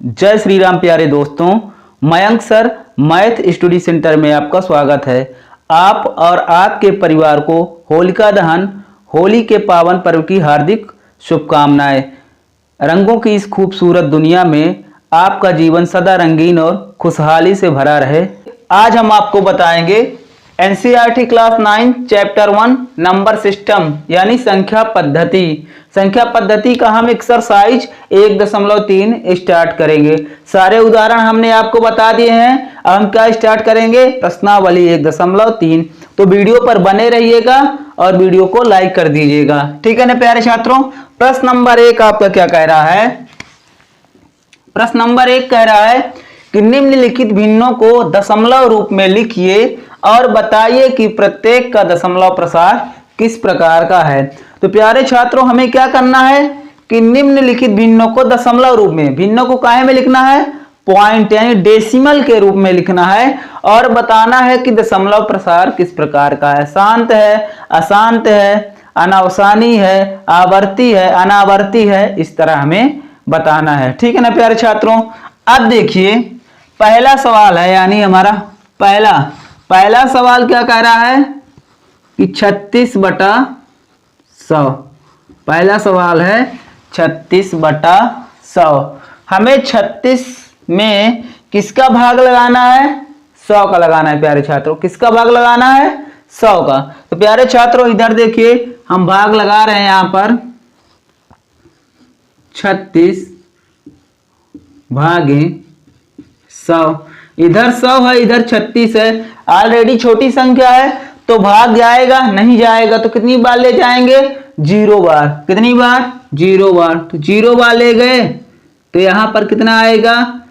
जय श्री राम प्यारे दोस्तों, Mayank sir math study centre में आपका स्वागत है। आप और आपके परिवार को होलिका दहन होली के पावन पर्व की हार्दिक शुभकामनाएं। रंगों की इस खूबसूरत दुनिया में आपका जीवन सदा रंगीन और खुशहाली से भरा रहे। आज हम आपको बताएंगे NCERT class 9 chapter 1 number system यानी संख्या पद्धति। संख्या पद्धति का हम एक्सरसाइज 1.3 स्टार्ट करेंगे। सारे उदाहरण हमने आपको बता दिए हैं। अब हम क्या स्टार्ट करेंगे? प्रश्नावली 1.3। तो वीडियो पर बने रहिएगा और वीडियो को लाइक कर दीजिएगा। ठीक है ना प्यारे छात्रों। प्रश्न नंबर 1 आपका क्या कह रहा है? प्रश्न नंबर 1 कह रहा है कि निम्नलिखित भिन्नों को दशमलव रूप में लिखिए और बताइए कि प्रत्येक का दशमलव प्रसार किस प्रकार का है। तो प्यारे छात्रों, हमें क्या करना है कि निम्नलिखित भिन्नों को दशमलव रूप में, भिन्नों को काहे में लिखना है? पॉइंट यानी डेसिमल के रूप में लिखना है और बताना है कि दशमलव प्रसार किस प्रकार का है। शांत है, अशांत है, अनावसानी है, आवर्ती है, अनावर्ती है, इस तरह हमें बताना है। ठीक है ना प्यारे छात्रों। अब देखिए पहला सवाल है, यानी हमारा पहला सवाल क्या कह रहा है कि 36/100। पहला सवाल है 36/100। हमें 36 में किसका भाग लगाना है? 100 का लगाना है प्यारे छात्रों। किसका भाग लगाना है? 100 का। तो प्यारे छात्रों इधर देखिए हम भाग लगा रहे हैं यहां पर 36 भागे 100। इधर 100 है, इधर 36 है। ऑलरेडी छोटी संख्या है तो भाग जाएगा नहीं जाएगा, तो कितनी बार ले जाएंगे? 0 बार। कितनी बार? 0 बार। तो 0 बार ले गए तो यहां पर कितना आएगा?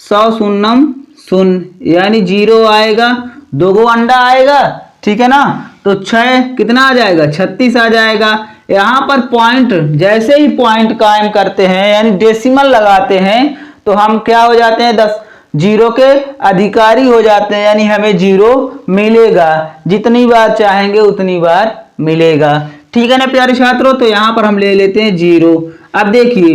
100 शून्यम शून्य यानी 0 आएगा। 2 गो अंडा आएगा। ठीक है ना। तो 6 कितना आ जाएगा? 36 आ जाएगा। यहां पर पॉइंट, जैसे ही पॉइंट कायम करते हैं यानी डेसिमल लगाते हैं तो हम क्या हो जाते हैं? 0 के अधिकारी हो जाते हैं, यानी हमें 0 मिलेगा। जितनी बार चाहेंगे उतनी बार मिलेगा। ठीक है ना प्यारे छात्रों। तो यहां पर हम ले लेते हैं 0। अब देखिए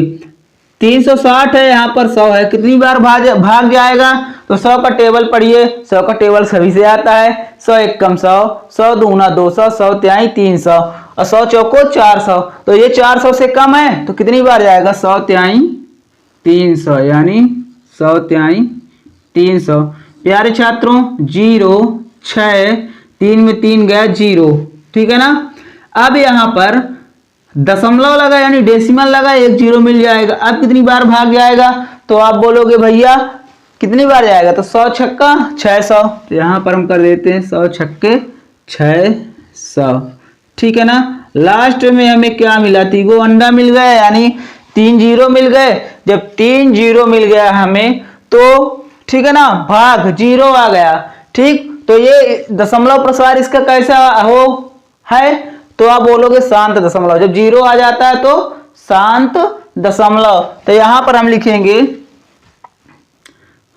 360 है, यहां पर 100 है। कितनी बार भाग जाएगा? तो 100 का टेबल पढ़िए। 100 का टेबल सभी से आता है। 100 एकम 100, 100 दूना 200, 100 त्याई 300 और 100 चौको 400। तो ये 400 से कम है तो कितनी बार जाएगा? 100 त्याई 300 यानी 100 त्याई 300। प्यारे छात्रों 0 6 3 में 3 गया 0। ठीक है ना। अब यहां पर दशमलव लगा यानी डेसिमल लगा, 1 0 मिल जाएगा। अब कितनी बार भाग जाएगा? तो आप बोलोगे भैया कितनी बार जाएगा? तो 100 छक्का 600। तो यहां पर हम कर देते हैं 100 छक्के 600। ठीक है ना। लास्ट में हमें क्या मिला? 3 गो अंडा मिल गया यानी 3 0 मिल गए। जब 3 0 मिल गया हमें तो ठीक है ना, भाग 0 आ गया। ठीक, तो ये दशमलव प्रसार इसका कैसा हो है? तो आप बोलोगे शांत दशमलव। जब 0 आ जाता है तो शांत दशमलव। तो यहां पर हम लिखेंगे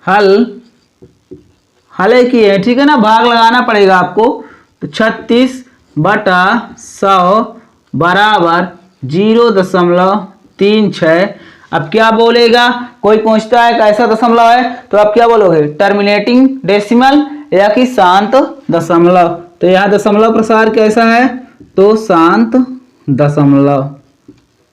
हल की है। ठीक है ना, भाग लगाना पड़ेगा आपको। तो 36/100 बराबर 0.36। अब क्या बोलेगा? कोई पूछता है कैसा दशमलव है तो आप क्या बोलोगे? टर्मिनेटिंग डेसिमल या कि शांत दशमलव। तो यहां दशमलव प्रसार कैसा है? तो शांत दशमलव।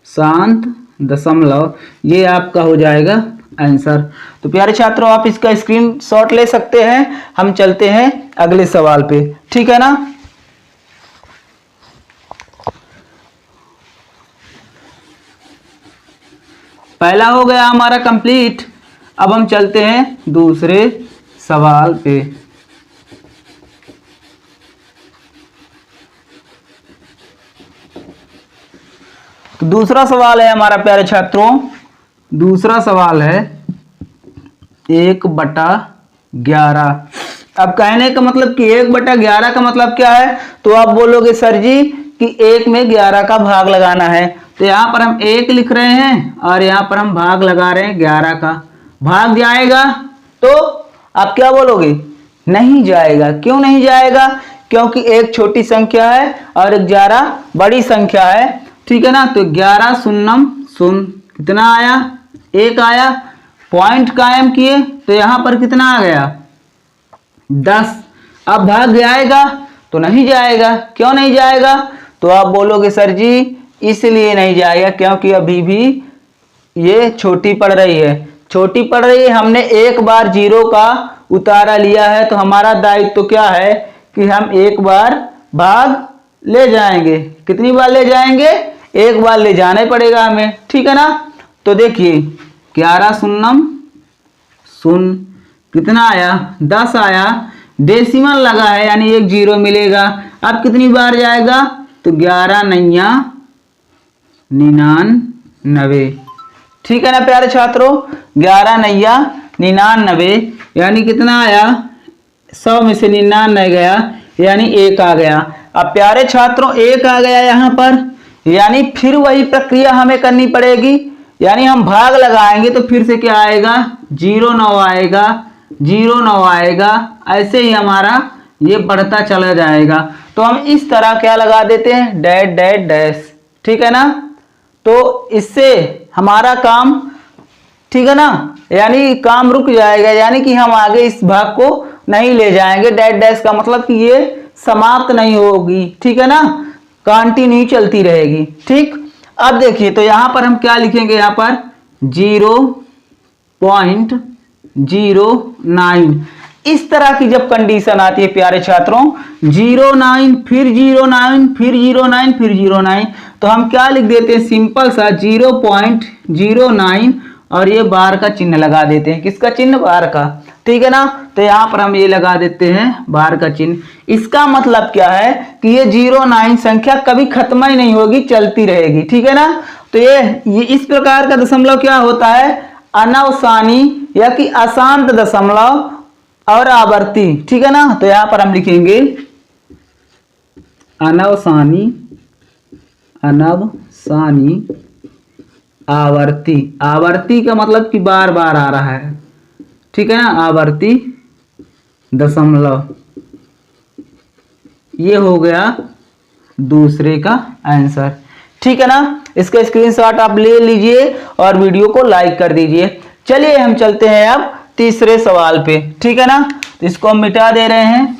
शांत दशमलव ये आपका हो जाएगा आंसर। तो प्यारे छात्रों आप इसका स्क्रीनशॉट ले सकते हैं। हम चलते हैं अगले सवाल पे। ठीक है ना। पहला हो गया हमारा कंप्लीट। अब हम चलते हैं दूसरे सवाल पे। तो दूसरा सवाल है हमारा प्यारे छात्रों, दूसरा सवाल है 1/11। अब कहने का मतलब कि 1/11 का मतलब क्या है? तो आप बोलोगे सर जी कि 1 में 11 का भाग लगाना है। तो यहां पर हम 1 लिख रहे हैं और यहां पर हम भाग लगा रहे हैं 11 का। भाग जाएगा तो आप क्या बोलोगे? नहीं जाएगा। क्यों नहीं जाएगा? क्योंकि 1 छोटी संख्या है और 11 बड़ी संख्या है। ठीक है ना। तो 11 शून्यम शून्य कितना आया? 1 आया। पॉइंट कायम किए तो यहां पर कितना आ गया 10। अब भाग जाएगा तो नहीं जाएगा। क्यों नहीं जाएगा? तो आप बोलोगे सर जी इसलिए नहीं जाएगा क्योंकि अभी भी ये छोटी पड़ रही है। छोटी पड़ रही है, हमने एक बार जीरो का उतारा लिया है तो हमारा दायित्व तो क्या है कि हम एक बार भाग ले जाएंगे। कितनी बार ले जाएंगे? एक बार ले जाना पड़ेगा हमें, ठीक है ना। तो देखिए 11 शून्यम शून्य कितना आया 10 आया, डेसिमल लगा है यानी एक जीरो मिलेगा। अब कितनी बार जाएगा? तो 11 नैया 99। ठीक है ना प्यारे छात्रों, 11 नैया 99 यानी कितना आया 100 में से 99 गया यानी 1 आ गया। अब प्यारे छात्रों 1 आ गया यहाँ पर, यानी फिर वही प्रक्रिया हमें करनी पड़ेगी। यानी हम भाग लगाएंगे तो फिर से क्या आएगा 09 आएगा, 09 आएगा, ऐसे ही हमारा ये बढ़ता चला जाएगा। तो हम इस तरह क्या लगा देते हैं डैश डैश डैश, ठीक है ना। तो इससे हमारा काम, ठीक है ना, यानी काम रुक जाएगा, यानी कि हम आगे इस भाग को नहीं ले जाएंगे। डैश डैश का मतलब कि ये समाप्त नहीं होगी, ठीक है ना, कंटिन्यू चलती रहेगी। ठीक, अब देखिए तो यहां पर हम क्या लिखेंगे, यहां पर 0.09। इस तरह की जब कंडीशन आती है प्यारे छात्रों 09 फिर 09 फिर 09 फिर 09, तो हम क्या लिख देते हैं सिंपल सा 0.09 और ये बार का चिन्ह लगा देते हैं। किसका चिन्ह? बार का, ठीक है ना। तो यहाँ पर हम ये लगा देते हैं बार का चिन्ह। इसका मतलब क्या है कि ये 09 संख्या कभी खत्म ही नहीं होगी, चलती रहेगी, ठीक है ना। तो ये इस प्रकार का दशमलव क्या होता है अनवसानी या कि अशांत दशमलव और आवर्ती, ठीक है ना। तो यहां पर हम लिखेंगे अनवसानी, अनवसानी आवर्ती। आवर्ती का मतलब कि बार बार आ रहा है, ठीक है ना, आवर्ती दशमलव। ये हो गया दूसरे का आंसर, ठीक है ना। इसका स्क्रीनशॉट आप ले लीजिए और वीडियो को लाइक कर दीजिए। चलिए हम चलते हैं अब तीसरे सवाल पे, ठीक है ना। तो इसको हम मिटा दे रहे हैं।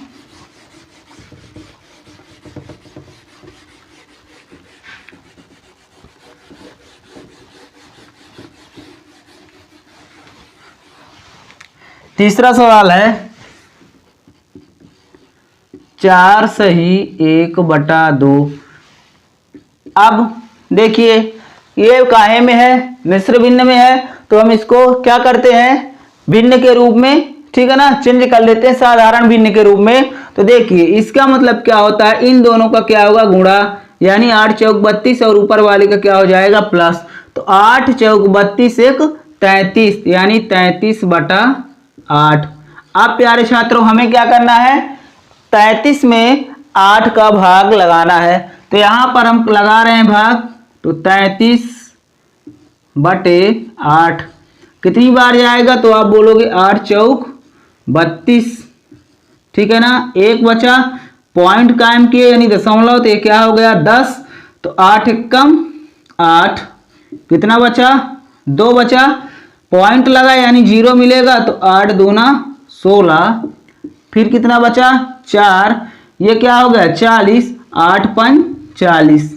तीसरा सवाल है 4 सही 1/2। अब देखिए ये काहे में है, मिश्र भिन्न में है, तो हम इसको क्या करते हैं भिन्न के रूप में, ठीक है ना, चेंज कर लेते हैं साधारण भिन्न के रूप में। तो देखिए इसका मतलब क्या होता है, इन दोनों का क्या होगा गुणा, यानी 8 चौक 32 और ऊपर वाले का क्या हो जाएगा प्लस। तो 8 चौक 32 1 33 यानी 33/8। अब प्यारे छात्रों हमें क्या करना है 33 में 8 का भाग लगाना है। तो यहां पर हम लगा रहे हैं भाग, तो 33/8 कितनी बार जाएगा, तो आप बोलोगे 8 चौक 32, ठीक है ना। एक बचा, पॉइंट कायम किए यानी दशमलव, तो ये क्या हो गया 10। तो 8 एकम 8, कितना बचा 2 बचा, पॉइंट लगा यानी 0 मिलेगा, तो 8 दूना 16, फिर कितना बचा 4, ये क्या हो गया 40, 8 5 40,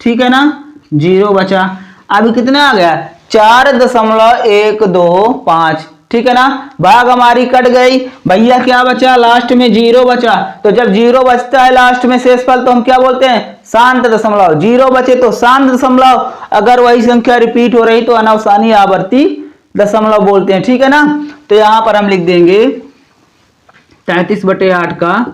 ठीक है ना, 0 बचा। अभी कितना आ गया 4.125, ठीक है ना। भाग हमारी कट गई भैया, क्या बचा लास्ट में 0 बचा। तो जब 0 बचता है लास्ट में शेषफल तो हम क्या बोलते हैं शांत दशमलव। 0 बचे तो शांत दशमलव, अगर वही संख्या रिपीट हो रही तो अनवसानी आवर्ती दशमलव बोलते हैं, ठीक है ना। तो यहां पर हम लिख देंगे 33/8 का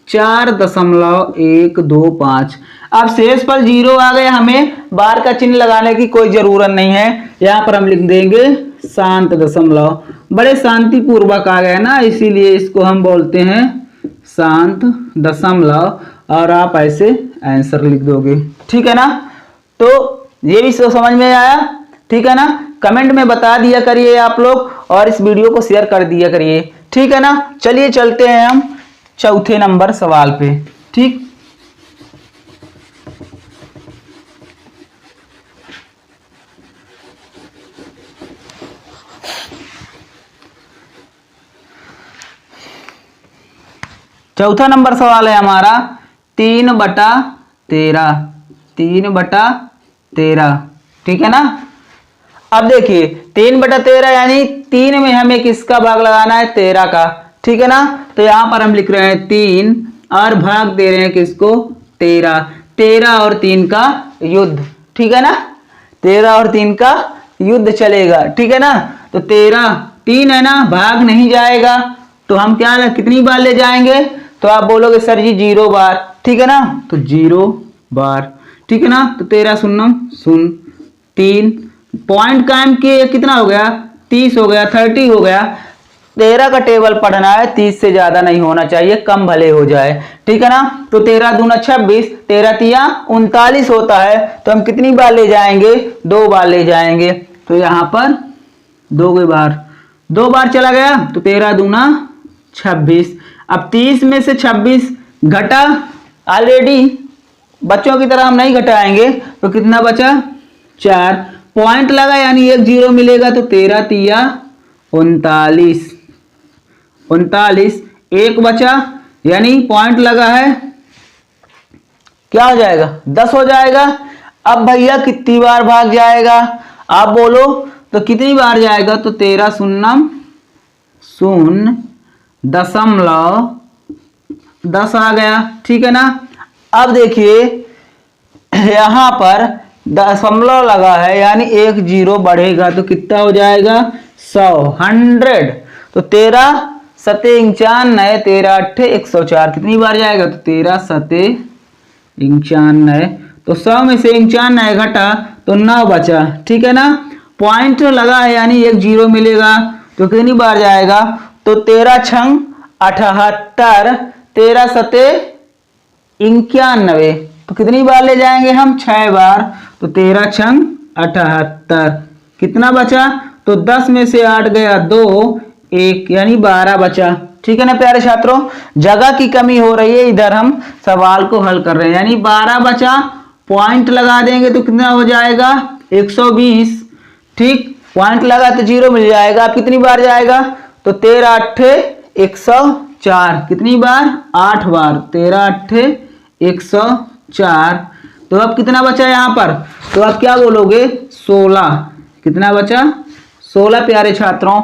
4.125। अब शेषफल 0 आ गया, हमें बार का चिन्ह लगाने की कोई जरूरत नहीं है। यहां पर हम लिख देंगे शांत दशमलव। बड़े शांति पूर्वक आ गया ना, इसीलिए इसको हम बोलते हैं शांत दशमलव, और आप ऐसे आंसर लिख दोगे, ठीक है ना। तो ये भी समझ में आया, ठीक है ना। कमेंट में बता दिया करिए आप लोग, और इस वीडियो को शेयर कर दिया करिए, ठीक है ना। चलिए चलते हैं हम चौथे नंबर सवाल पे, ठीक। चौथा नंबर सवाल है हमारा 3/13, 3/13, ठीक है ना। अब देखिए 3/13 यानी 3 में हमें किसका भाग लगाना है, 13 का, ठीक है ना। तो यहां पर हम लिख रहे हैं 3 और भाग दे रहे हैं किसको, 13, 13 और 3 का युद्ध, ठीक है ना। 13 और 3 का युद्ध चलेगा, ठीक है ना। तो 13, 3 है ना, भाग नहीं जाएगा, तो हम क्या कितनी बार ले जाएंगे, तो आप बोलोगे सर जी 0 बार, ठीक है ना। तो 0 बार, ठीक है ना। तो 13 शून्य शून्य, 3 पॉइंट कायम किए, कितना हो गया, 30 हो गया, 30 हो गया। 13 का टेबल पढ़ना है, 30 से ज्यादा नहीं होना चाहिए, कम भले हो जाए, ठीक है ना। तो 13 दूना 26, 13 तिया 39 होता है। तो हम कितनी बार ले जाएंगे, 2 बार ले जाएंगे। तो यहां पर 2 बार चला गया, तो 13 दूना 26। अब 30 में से 26 घटा, ऑलरेडी बच्चों की तरह हम नहीं घटाएंगे, तो कितना बचा, 4 पॉइंट लगा यानी 1 0 मिलेगा। तो 13 तिया 39, 39 1 बचा यानी पॉइंट लगा है, क्या हो जाएगा, 10 हो जाएगा। अब भैया कितनी बार भाग जाएगा, आप बोलो तो कितनी बार जाएगा, तो 13 शून्य शून्य दशमलव 10 आ गया, ठीक है ना। अब देखिए यहां पर दशमलव लगा है यानी 1 0 बढ़ेगा, तो कितना हो जाएगा, 100। तो 13 सते 95, 13 अट्ठे 104, कितनी बार जाएगा, तो 13 सते 95। तो 100 में से 95 घटा तो 9 बचा, ठीक है ना। पॉइंट लगा है यानी 1 0 मिलेगा, तो कितनी बार जाएगा, तो 13 छंग 78, 13 सते 91, तो कितनी बार ले जाएंगे हम, 6 बार। तो 13 छंग 78, कितना बचा, तो 10 में से 8 गया 2, 1 यानी 12 बचा, ठीक है ना प्यारे छात्रों। जगह की कमी हो रही है, इधर हम सवाल को हल कर रहे हैं, यानी 12 बचा, पॉइंट लगा देंगे तो कितना हो जाएगा, 120, ठीक। पॉइंट लगा तो 0 मिल जाएगा। अब कितनी बार जाएगा, तो 13 अट्ठे 104, कितनी बार, 8 बार, 13 अट्ठे 104। तो अब कितना बचा यहाँ पर, तो अब क्या बोलोगे, 16, कितना बचा, 16 प्यारे छात्रों।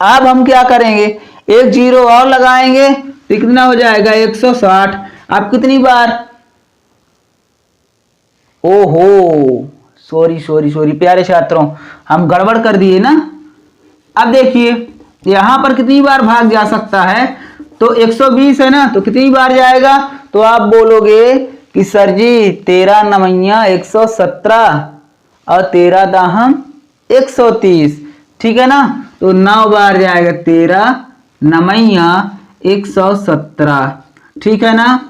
अब हम क्या करेंगे, 1 0 और लगाएंगे तो कितना हो जाएगा, 160। अब कितनी बार, ओहो सॉरी प्यारे छात्रों, हम गड़बड़ कर दिए ना। अब देखिए यहां पर कितनी बार भाग जा सकता है, तो 120 है ना, तो कितनी बार जाएगा, तो आप बोलोगे कि सर जी 13 नमैया 117 और 13 दाहम 130, ठीक है ना। तो 9 बार जाएगा, 13 नमैया 117, ठीक है ना।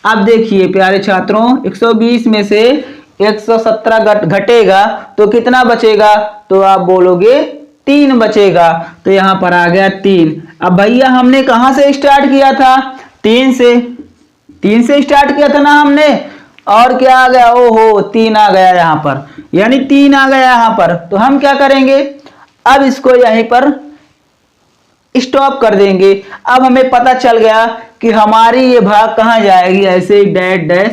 अब देखिए प्यारे छात्रों 120 में से 117 घटेगा तो कितना बचेगा, तो आप बोलोगे 3 बचेगा। तो यहां पर आ गया 3। अब भैया हमने कहां से स्टार्ट किया था, 3 से स्टार्ट किया था ना हमने, और क्या आ गया, ओहो 3 आ गया यहां पर, यानी 3 आ गया यहां पर। तो हम क्या करेंगे, अब इसको यहीं पर स्टॉप कर देंगे। अब हमें पता चल गया कि हमारी ये भाग कहां जाएगी, ऐसे डैश डैश,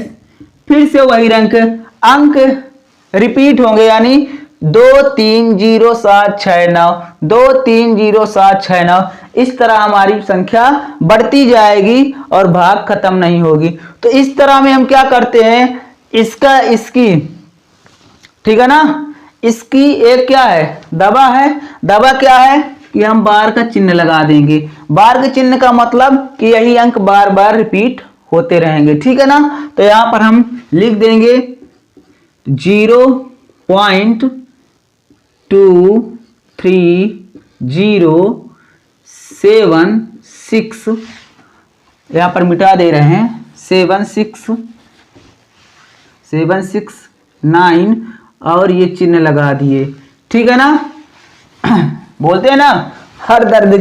फिर से वही अंक रिपीट होंगे, यानी 2 3 0 7 6 9, 2 3 0 7 6 9, इस तरह हमारी संख्या बढ़ती जाएगी और भाग खत्म नहीं होगी। तो इस तरह में हम क्या करते हैं, इसकी ठीक है ना, इसकी एक क्या है, दबा है। दबा क्या है कि हम बार का चिन्ह लगा देंगे। बार के चिन्ह का मतलब कि यही अंक बार बार रिपीट होते रहेंगे, ठीक है ना। तो यहां पर हम लिख देंगे 0.2307 यहां पर मिटा दे रहे हैं, 769 और ये चिन्ह लगा दिए, ठीक है ना। बोलते हैं ना हर दर्द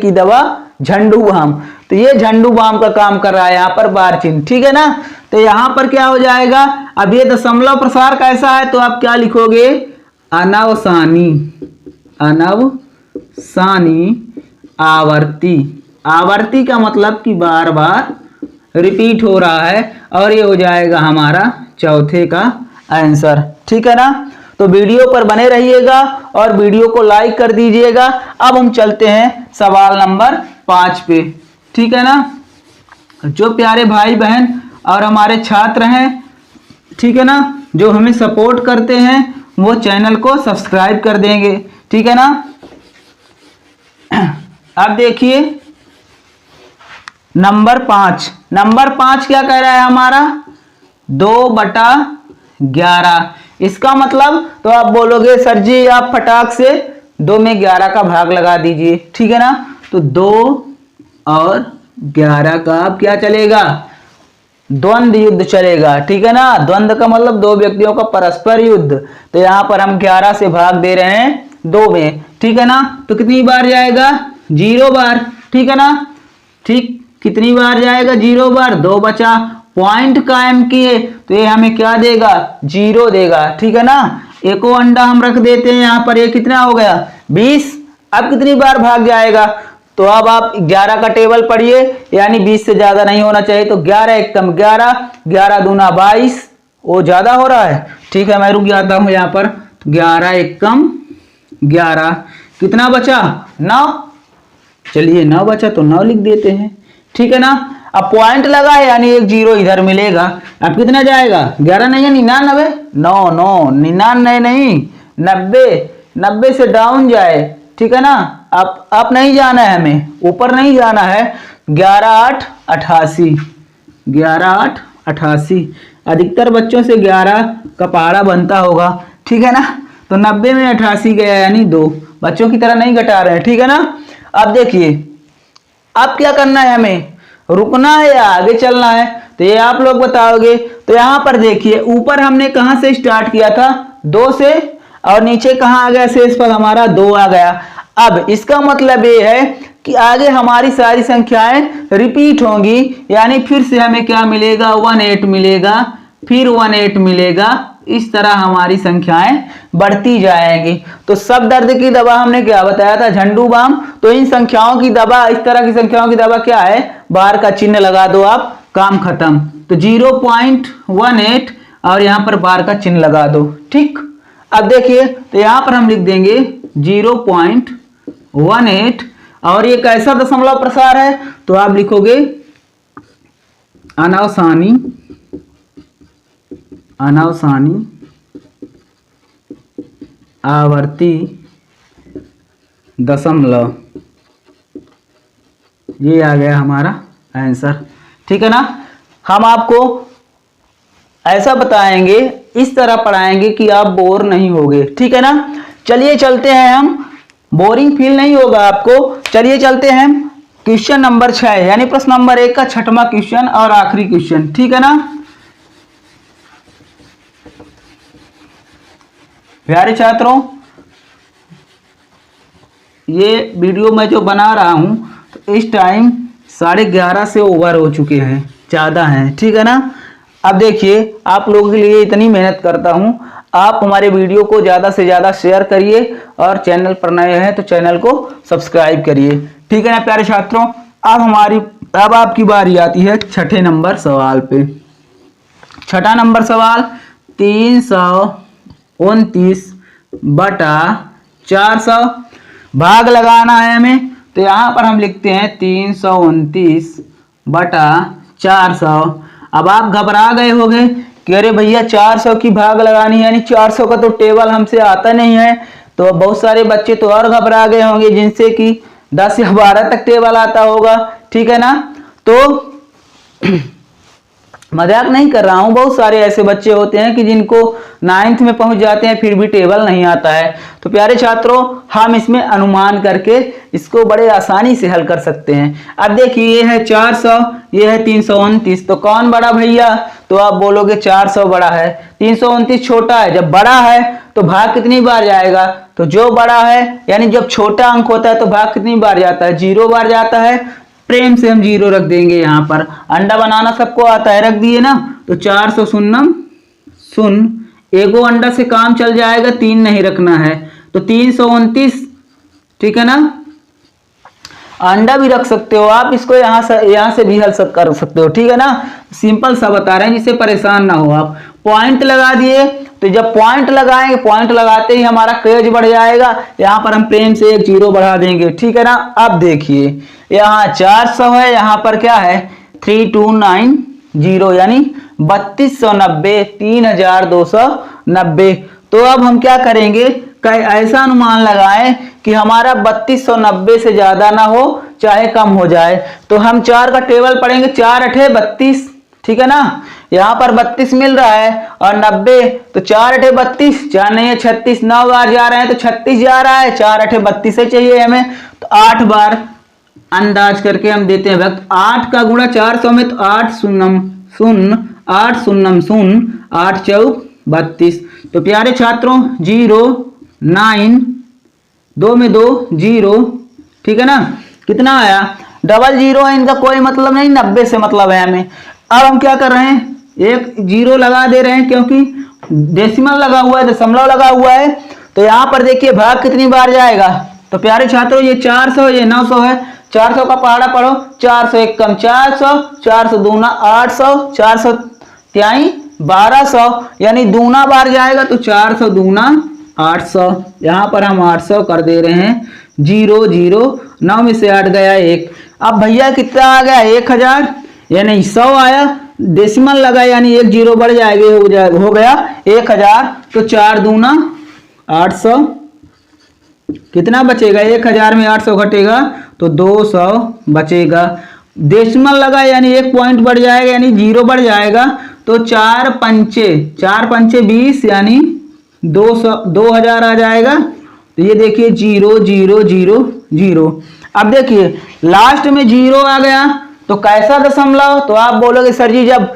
की दवा झंडू बाम, तो ये झंडू बाम का काम कर रहा है यहाँ पर बार चिन्ह, ठीक है ना। तो यहाँ पर क्या हो जाएगा, अब ये दशमलव प्रसार कैसा है, तो आप क्या लिखोगे, अनवसानी आवर्ती आवर्ती का मतलब कि बार बार रिपीट हो रहा है, और ये हो जाएगा हमारा चौथे का आंसर। ठीक है ना। तो वीडियो पर बने रहिएगा और वीडियो को लाइक कर दीजिएगा। अब हम चलते हैं सवाल नंबर 5 पे। ठीक है ना। जो प्यारे भाई बहन और हमारे छात्र हैं, ठीक है ना, जो हमें सपोर्ट करते हैं, वो चैनल को सब्सक्राइब कर देंगे। ठीक है ना। अब देखिए नंबर 5। नंबर 5 क्या कह रहा है हमारा? 2/11। इसका मतलब तो आप बोलोगे सर जी आप फटाक से 2 में 11 का भाग लगा दीजिए। ठीक है ना। तो 2 और 11 का अब क्या चलेगा? द्वंद युद्ध चलेगा। ठीक है ना। द्वंद का मतलब दो व्यक्तियों का परस्पर युद्ध। तो यहां पर हम 11 से भाग दे रहे हैं 2 में। ठीक है ना। तो कितनी बार जाएगा? 0 बार। ठीक है ना। ठीक, कितनी बार जाएगा? 0 बार। 2 बचा, पॉइंट कायम किए तो ये हमें क्या देगा? 0 देगा। ठीक है ना। एको अंडा हम रख देते हैं यहां पर। ये कितना हो गया? 20। अब कितनी बार भाग जाएगा? तो अब आप 11 का टेबल पढ़िए, यानी 20 से ज्यादा नहीं होना चाहिए। तो 11 एक कम 11, 11 दूना 22, वो ज्यादा हो रहा है। ठीक है, मैं रुक जाता हूं यहां पर। 11 एक कम 11, कितना बचा? 9। चलिए 9 बचा तो 9 लिख देते हैं। ठीक है ना। अब पॉइंट लगा है यानी एक 0 इधर मिलेगा। अब कितना जाएगा? 11 नहीं है 99, 9 9 99 नहीं 90, 90 से डाउन जाए। ठीक है ना। अब नहीं जाना है, हमें ऊपर नहीं जाना है। 11 8 88, 11 8 88। अधिकतर बच्चों से 11 का पहाड़ा बनता होगा। ठीक है ना। तो 90 में 88 गया यानी 2। बच्चों की तरह नहीं घटा रहे हैं। ठीक है ना। अब देखिए अब क्या करना है, हमें रुकना है या आगे चलना है? तो ये आप लोग बताओगे। तो यहां पर देखिए ऊपर हमने कहां से स्टार्ट किया था? 2 से, और नीचे कहां आ गया? शेष पर हमारा 2 आ गया। अब इसका मतलब ये है कि आगे हमारी सारी संख्याएं रिपीट होंगी, यानी फिर से हमें क्या मिलेगा? 18 मिलेगा, फिर 18 मिलेगा। इस तरह हमारी संख्याएं बढ़ती जाएंगी। तो सब दर्द की दवा हमने क्या बताया था? झंडू बाम। तो इन संख्याओं की दवा, इस तरह की संख्याओं की दवा क्या है? बार का चिन्ह लगा दो आप, काम खत्म। तो 0.18 और यहां पर बार का चिन्ह लगा दो। ठीक। अब देखिए तो यहां पर हम लिख देंगे 0.18, और ये कैसा दशमलव प्रसार है? तो आप लिखोगे अनावसानी, अनावसानी आवर्ती दशमलव। ये आ गया हमारा आंसर। ठीक है ना। हम आपको ऐसा बताएंगे, इस तरह पढ़ाएंगे कि आप बोर नहीं होगे। ठीक है ना। चलिए चलते हैं हम, बोरिंग फील नहीं होगा आपको। चलिए चलते हैं क्वेश्चन नंबर 6, यानी प्रश्न नंबर 1 का 6वां क्वेश्चन और आखिरी क्वेश्चन। ठीक है ना। प्यारे छात्रों, ये वीडियो मैं जो बना रहा हूं तो इस टाइम 11:30 से ओवर हो चुके हैं, ज़्यादा हैं। ठीक है ना। अब देखिए आप लोगों के लिए इतनी मेहनत करता हूं, आप हमारे वीडियो को ज़्यादा से ज़्यादा शेयर करिए, और चैनल पर नए हैं तो चैनल को सब्सक्राइब करिए। ठीक है ना प्यारे छात्रों। अब आपकी बारी आती है 6ठे नंबर सवाल पे। 6ठा नंबर सवाल 329/400 भाग लगाना है हमें। तो यहां पर हम लिखते हैं 329/400। अब आप घबरा गए होंगे कि अरे भैया 400 की भाग लगानी है, यानी 400 का तो टेबल हमसे आता नहीं है। तो बहुत सारे बच्चे तो और घबरा गए होंगे जिनसे कि 10 या 12 तक टेबल आता होगा। ठीक है ना। तो मजाक नहीं कर रहा हूं, बहुत सारे ऐसे बच्चे होते हैं कि जिनको 9th में पहुंच जाते हैं फिर भी टेबल नहीं आता है। तो प्यारे छात्रों, हम इसमें अनुमान करके इसको बड़े आसानी से हल कर सकते हैं। अब देखिए ये है 400, ये है 329, तो कौन बड़ा भैया? तो आप बोलोगे 400 बड़ा है, 329 छोटा है। जब बड़ा है तो भाग कितनी बार जाएगा? तो जो बड़ा है, यानी जब छोटा अंक होता है तो भाग कितनी बार जाता है? 0 बार जाता है। प्रेम से हम 0 रख देंगे यहाँ पर। अंडा बनाना सबको आता है, रख दिए ना। तो 400 शून्यम शून्य, एगो अंडा से काम चल जाएगा, 3 नहीं रखना है। तो 329। ठीक है ना। अंडा भी रख सकते हो आप, इसको यहाँ से भी हल कर सकते हो, ठीक है ना। सिंपल सा बता रहे हैं जिससे परेशान ना हो आप। पॉइंट लगा दिए, तो जब पॉइंट लगाएंगे, पॉइंट लगाते ही हमारा क्रेज बढ़ जाएगा। यहाँ पर हम प्रेम से एक 0 बढ़ा देंगे, ठीक है ना। अब देखिए यहाँ 400 है, यहाँ पर क्या है 3290 यानी 3290, 3290। तो अब हम क्या करेंगे, ऐसा अनुमान लगाएं कि हमारा 3290 से ज्यादा ना हो चाहे कम हो जाए। तो हम 4 का टेबल पढ़ेंगे, 4 अठे 32, ठीक है ना। यहाँ पर 32 मिल रहा है और 90, तो 4 अठे 32, 4 नहीं है 36, 9 बार जा रहे हैं तो 36 जा रहा है, 4 अठे 32 से चाहिए हमें, तो 8 बार अंदाज करके हम देते हैं वक्त। 8 का गुणा 400 में, तो 8 शून्यम शून्य, 8 शून्यम शून्य, 8 चौक 32। तो प्यारे छात्रों 0 9, 2 में 2 0, ठीक है ना। कितना आया, डबल 0 है, इनका कोई मतलब नहीं, 90 से मतलब है हमें। अब हम क्या कर रहे हैं, एक 0 लगा दे रहे हैं क्योंकि डेसिमल लगा हुआ है, दशमलव लगा हुआ है। तो यहाँ पर देखिए भाग कितनी बार जाएगा। तो प्यारे छात्रों ये 400, ये 900 है, 400 का पहाड़ा पढ़ो, 400 एक कम 400, 400 दूना 800, 400 त्याई 1200, यानी दूना बार जाएगा, तो 400 दूना 800। यहाँ पर हम 800 कर दे रहे हैं, 0 0, 9 में से 8 गया 1। अब भैया कितना आ गया 1000, यानी 100 आया, डेसिमल लगा यानी 1 0 बढ़ जाएगा, हो गया 1000। तो 4 दूना 800, कितना बचेगा, 1000 में 800 घटेगा तो 200 बचेगा। डेसिमल लगा यानी 1 पॉइंट बढ़ जाएगा, यानी 0 बढ़ जाएगा, तो 4 पंचे 20 यानी 200 2000 आ जाएगा। तो ये देखिए 0 0 0 0। अब देखिए लास्ट में 0 आ गया, तो कैसा दशमलव, तो आप बोलोगे सर जी जब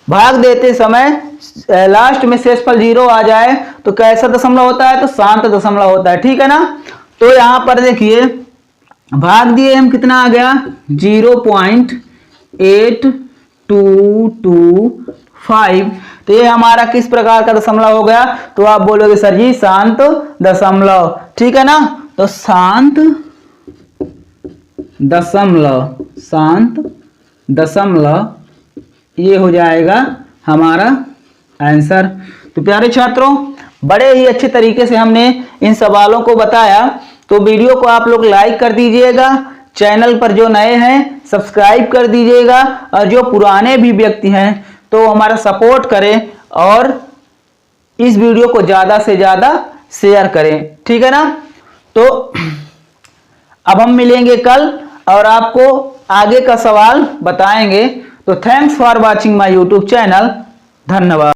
भाग देते समय लास्ट में शेषफल 0 आ जाए तो कैसा दशमलव होता है, तो शांत दशमलव होता है, ठीक है ना। तो यहाँ पर देखिए भाग दिए हम, कितना आ गया 0.8225। तो ये हमारा किस प्रकार का दशमलव हो गया, तो आप बोलोगे सर जी शांत दशमलव, ठीक है ना। तो शांत दशमलव ये हो जाएगा हमारा आंसर। तो प्यारे छात्रों बड़े ही अच्छे तरीके से हमने इन सवालों को बताया। तो वीडियो को आप लोग लाइक कर दीजिएगा, चैनल पर जो नए हैं सब्सक्राइब कर दीजिएगा, और जो पुराने भी व्यक्ति हैं तो हमारा सपोर्ट करें और इस वीडियो को ज़्यादा से ज़्यादा शेयर करें, ठीक है ना। तो अब हम मिलेंगे कल और आपको आगे का सवाल बताएंगे। तो thanks for watching my YouTube channel, धन्यवाद।